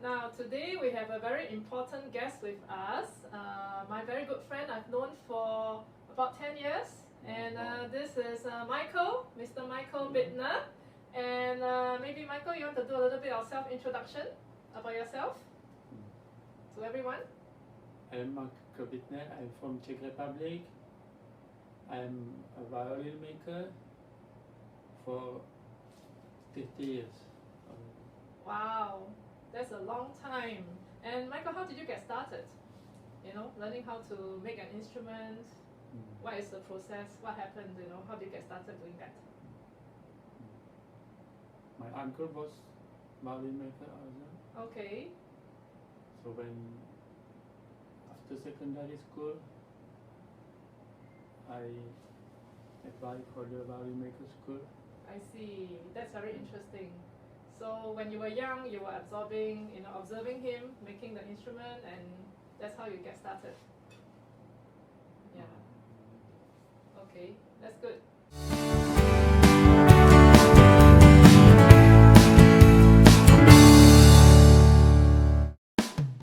Now today we have a very important guest with us. My very good friend I've known for about 10 years. And this is Michael, Mr. Michal Bittner. And maybe Michael, you want to do a little bit of self-introduction about yourself to everyone? I'm Michal Bittner. I'm from Czech Republic. I'm a violin maker for 50 years. Wow, that's a long time. And Michael, how did you get started? You know, learning how to make an instrument. What is the process? What happened? You know, how did you get started doing that? My uncle was violin maker also. Okay. So when after secondary school, I applied for the violin maker school. I see. That's very interesting. So when you were young, you were observing him making the instrument, and that's how you get started. Yeah. Okay, that's good.